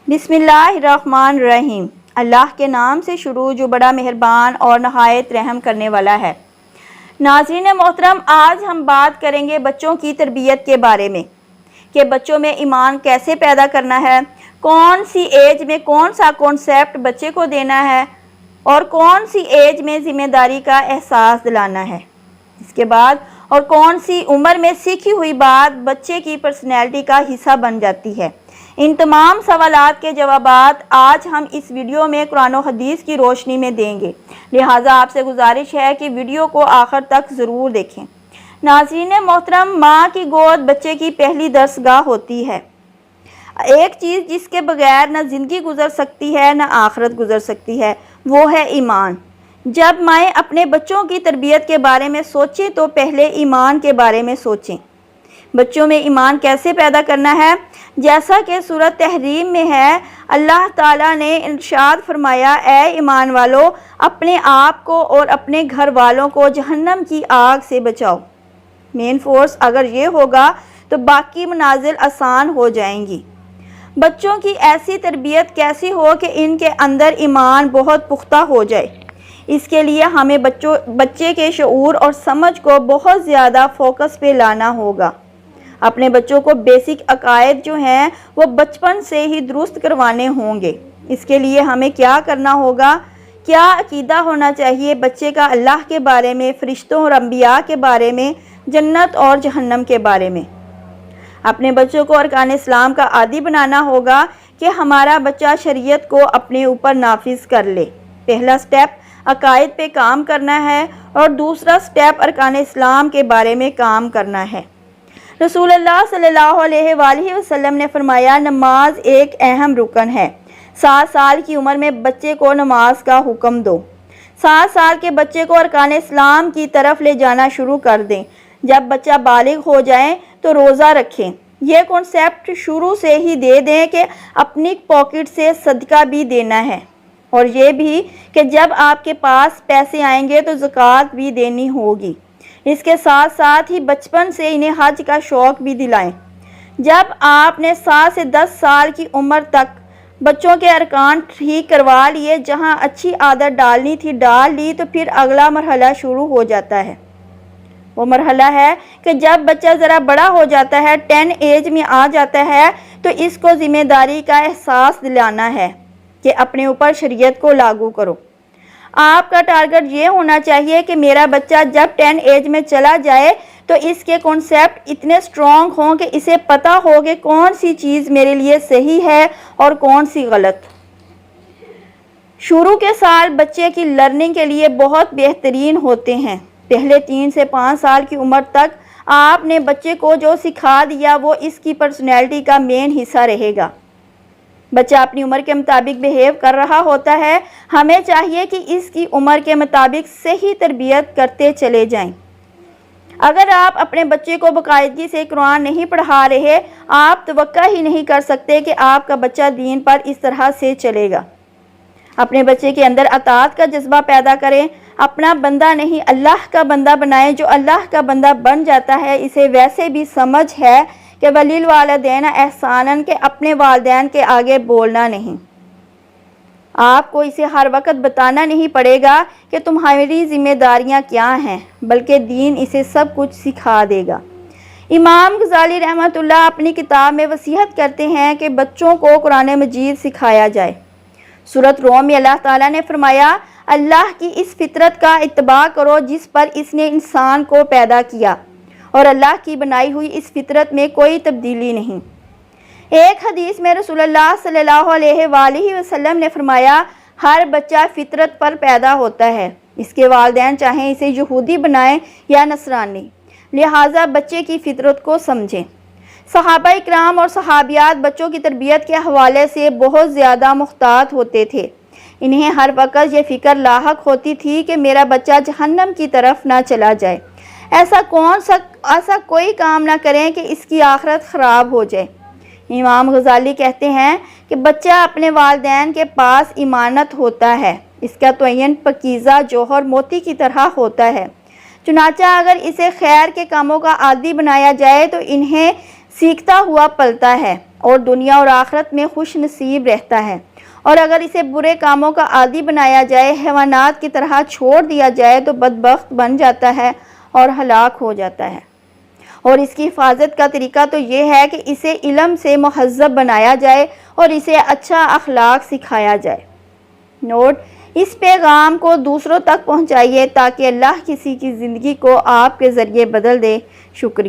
بسم اللہ الرحمن الرحیم۔ اللہ کے نام سے شروع جو بڑا مہربان اور نہایت رحم کرنے والا ہے۔ ناظرین محترم، آج ہم بات کریں گے بچوں کی تربیت کے بارے میں کہ بچوں میں ایمان کیسے پیدا کرنا ہے، کون سی ایج میں کون سا کانسیپٹ بچے کو دینا ہے اور کون سی ایج میں ذمہ داری کا احساس دلانا ہے۔ اس کے بعد اور کون سی عمر میں سیکھی ہوئی بات بچے کی پرسنالٹی کا حصہ بن جاتی ہے۔ ان تمام سوالات کے جوابات آج ہم اس ویڈیو میں قرآن و حدیث کی روشنی میں دیں گے، لہٰذا آپ سے گزارش ہے کہ ویڈیو کو آخر تک ضرور دیکھیں۔ ناظرین محترم، ماں کی گود بچے کی پہلی درسگاہ ہوتی ہے۔ ایک چیز جس کے بغیر نہ زندگی گزر سکتی ہے نہ آخرت گزر سکتی ہے، وہ ہے ایمان۔ جب مائیں اپنے بچوں کی تربیت کے بارے میں سوچیں تو پہلے ایمان کے بارے میں سوچیں۔ بچوں میں ایمان کیسے پیدا کرنا ہے؟ جیسا کہ سورۃ تحریم میں ہے، اللہ تعالیٰ نے ارشاد فرمایا، اے ایمان والو، اپنے آپ کو اور اپنے گھر والوں کو جہنم کی آگ سے بچاؤ۔ مین فورس اگر یہ ہوگا تو باقی منازل آسان ہو جائیں گی۔ بچوں کی ایسی تربیت کیسی ہو کہ ان کے اندر ایمان بہت پختہ ہو جائے؟ اس کے لیے ہمیں بچے کے شعور اور سمجھ کو بہت زیادہ فوکس پہ لانا ہوگا۔ اپنے بچوں کو بیسک عقائد جو ہیں وہ بچپن سے ہی درست کروانے ہوں گے۔ اس کے لیے ہمیں کیا کرنا ہوگا؟ کیا عقیدہ ہونا چاہیے بچے کا اللہ کے بارے میں، فرشتوں اور انبیاء کے بارے میں، جنت اور جہنم کے بارے میں؟ اپنے بچوں کو ارکان اسلام کا عادی بنانا ہوگا کہ ہمارا بچہ شریعت کو اپنے اوپر نافذ کر لے۔ پہلا سٹیپ عقائد پہ کام کرنا ہے اور دوسرا سٹیپ ارکان اسلام کے بارے میں کام کرنا ہے۔ رسول اللہ صلی اللہ علیہ وآلہ وسلم نے فرمایا، نماز ایک اہم رکن ہے۔ 7 سال کی عمر میں بچے کو نماز کا حکم دو۔ 7 سال کے بچے کو ارکان اسلام کی طرف لے جانا شروع کر دیں۔ جب بچہ بالغ ہو جائے تو روزہ رکھیں۔ یہ کنسیپٹ شروع سے ہی دے دیں کہ اپنی پاکٹ سے صدقہ بھی دینا ہے، اور یہ بھی کہ جب آپ کے پاس پیسے آئیں گے تو زکوٰۃ بھی دینی ہوگی۔ اس کے ساتھ ساتھ ہی بچپن سے انہیں حج کا شوق بھی دلائیں۔ جب آپ نے 7 سے 10 سال کی عمر تک بچوں کے ارکان ٹھیک کروا لیے، جہاں اچھی عادت ڈالنی تھی ڈال لی، تو پھر اگلا مرحلہ شروع ہو جاتا ہے۔ وہ مرحلہ ہے کہ جب بچہ ذرا بڑا ہو جاتا ہے، 10 ایج میں آ جاتا ہے، تو اس کو ذمہ داری کا احساس دلانا ہے کہ اپنے اوپر شریعت کو لاگو کرو۔ آپ کا ٹارگٹ یہ ہونا چاہیے کہ میرا بچہ جب 10 ایج میں چلا جائے تو اس کے کنسیپٹ اتنے سٹرونگ ہوں کہ اسے پتہ ہو کہ کون سی چیز میرے لیے صحیح ہے اور کون سی غلط۔ شروع کے سال بچے کی لرننگ کے لیے بہت بہترین ہوتے ہیں۔ پہلے 3 سے 5 سال کی عمر تک آپ نے بچے کو جو سکھا دیا وہ اس کی پرسنالٹی کا مین حصہ رہے گا۔ بچہ اپنی عمر کے مطابق بیہیو کر رہا ہوتا ہے، ہمیں چاہیے کہ اس کی عمر کے مطابق صحیح تربیت کرتے چلے جائیں۔ اگر آپ اپنے بچے کو باقاعدگی سے قرآن نہیں پڑھا رہے، آپ توقع ہی نہیں کر سکتے کہ آپ کا بچہ دین پر اس طرح سے چلے گا۔ اپنے بچے کے اندر اطاعت کا جذبہ پیدا کریں۔ اپنا بندہ نہیں اللہ کا بندہ بنائیں۔ جو اللہ کا بندہ بن جاتا ہے اسے ویسے بھی سمجھ ہے کہ وَلِلْوَالِدَيْنِ احساناً، کہ اپنے والدین کے آگے بولنا نہیں۔ آپ کو اسے ہر وقت بتانا نہیں پڑے گا کہ تمہاری ذمہ داریاں کیا ہیں، بلکہ دین اسے سب کچھ سکھا دے گا۔ امام غزالی رحمۃ اللہ اپنی کتاب میں وصیت کرتے ہیں کہ بچوں کو قرآن مجید سکھایا جائے۔ سورۃ روم میں اللہ تعالیٰ نے فرمایا، اللہ کی اس فطرت کا اتباع کرو جس پر اس نے انسان کو پیدا کیا، اور اللہ کی بنائی ہوئی اس فطرت میں کوئی تبدیلی نہیں۔ ایک حدیث میں رسول اللہ صلی اللہ علیہ وآلہ وسلم نے فرمایا، ہر بچہ فطرت پر پیدا ہوتا ہے، اس کے والدین چاہیں اسے یہودی بنائیں یا نصرانی، لہٰذا بچے کی فطرت کو سمجھیں۔ صحابہ اکرام اور صحابیات بچوں کی تربیت کے حوالے سے بہت زیادہ محتاط ہوتے تھے۔ انہیں ہر وقت یہ فکر لاحق ہوتی تھی کہ میرا بچہ جہنم کی طرف نہ چلا جائے۔ ایسا کوئی کام نہ کریں کہ اس کی آخرت خراب ہو جائے۔ امام غزالی کہتے ہیں کہ بچہ اپنے والدین کے پاس امانت ہوتا ہے، اس کا تعین پاکیزہ جوہر موتی کی طرح ہوتا ہے۔ چنانچہ اگر اسے خیر کے کاموں کا عادی بنایا جائے تو انہیں سیکھتا ہوا پلتا ہے اور دنیا اور آخرت میں خوش نصیب رہتا ہے، اور اگر اسے برے کاموں کا عادی بنایا جائے، حیوانات کی طرح چھوڑ دیا جائے تو بدبخت بن جاتا ہے اور ہلاک ہو جاتا ہے۔ اور اس کی حفاظت کا طریقہ تو یہ ہے کہ اسے علم سے مہذب بنایا جائے اور اسے اچھا اخلاق سکھایا جائے۔ نوٹ: اس پیغام کو دوسروں تک پہنچائیے تاکہ اللہ کسی کی زندگی کو آپ کے ذریعے بدل دے۔ شکریہ۔